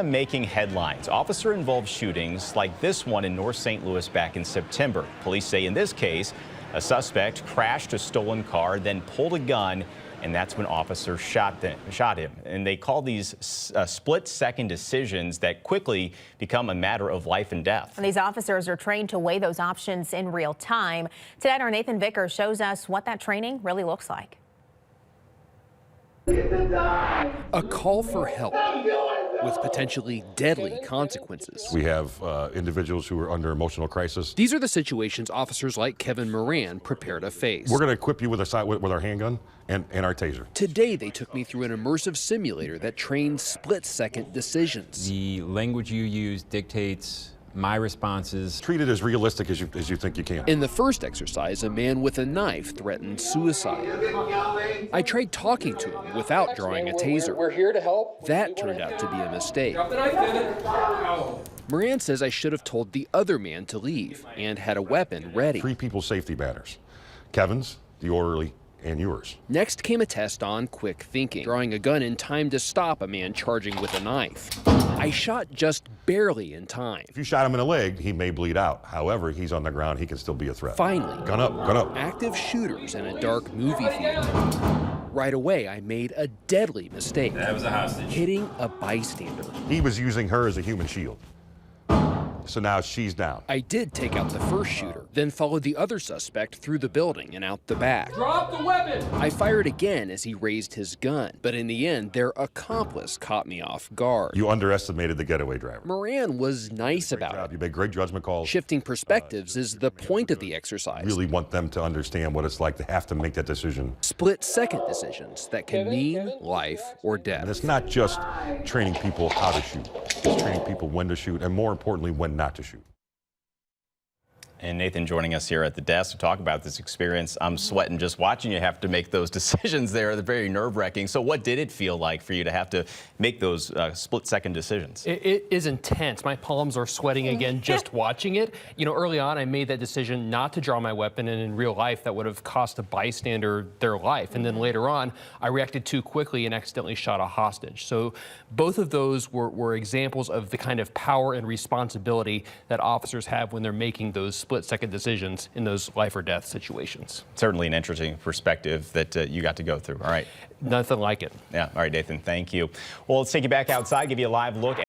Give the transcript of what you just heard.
Making headlines. Officer-involved shootings like this one in North St. Louis back in September. Police say in this case, a suspect crashed a stolen car, then pulled a gun, and that's when officers shot him. And they call these split-second decisions that quickly become a matter of life and death. And these officers are trained to weigh those options in real time. Tonight, our Nathan Vickers shows us what that training really looks like. A call for help with potentially deadly consequences. We have individuals who are under emotional crisis. These are the situations officers like Kevin Moran prepare to face. We're going to equip you with our handgun and our taser. Today, they took me through an immersive simulator that trains split-second decisions. The language you use dictates my responses. Treat it as realistic as you think you can. In the first exercise, a man with a knife threatened suicide. I tried talking to him without drawing a taser. We're here to help. That turned out to be a mistake. Drop the knife in it. Moran says I should have told the other man to leave and had a weapon ready. 3 people's safety matters. Kevin's, the orderly, and yours. Next came a test on quick thinking, drawing a gun in time to stop a man charging with a knife. I shot just barely in time. If you shot him in the leg, he may bleed out. However, he's on the ground, he can still be a threat. Finally, gun up. Active shooters in a dark movie theater. Right away, I made a deadly mistake. That was a hostage. Hitting a bystander. He was using her as a human shield. So now she's down. I did take out the first shooter, then followed the other suspect through the building and out the back. Drop the weapon. I fired again as he raised his gun, but in the end, their accomplice caught me off guard. You underestimated the getaway driver. Moran was nice about it. You made great judgment calls. Shifting perspectives is the point of the exercise. Really want them to understand what it's like to have to make that decision. Split-second decisions that can mean life or death. And it's not just training people how to shoot. It's training people when to shoot, and more importantly, when not to shoot. And Nathan joining us here at the desk to talk about this experience. I'm sweating just watching you have to make those decisions there. They're very nerve-wracking. So what did it feel like for you to have to make those split-second decisions? It is intense. My palms are sweating again just watching it. You know, early on, I made that decision not to draw my weapon, and in real life, that would have cost a bystander their life. And then later on, I reacted too quickly and accidentally shot a hostage. So both of those were examples of the kind of power and responsibility that officers have when they're making those split-second decisions in those life or death situations. Certainly an interesting perspective that you got to go through. All right. Nothing like it. Yeah. All right, Nathan, thank you. Well, let's take you back outside, give you a live look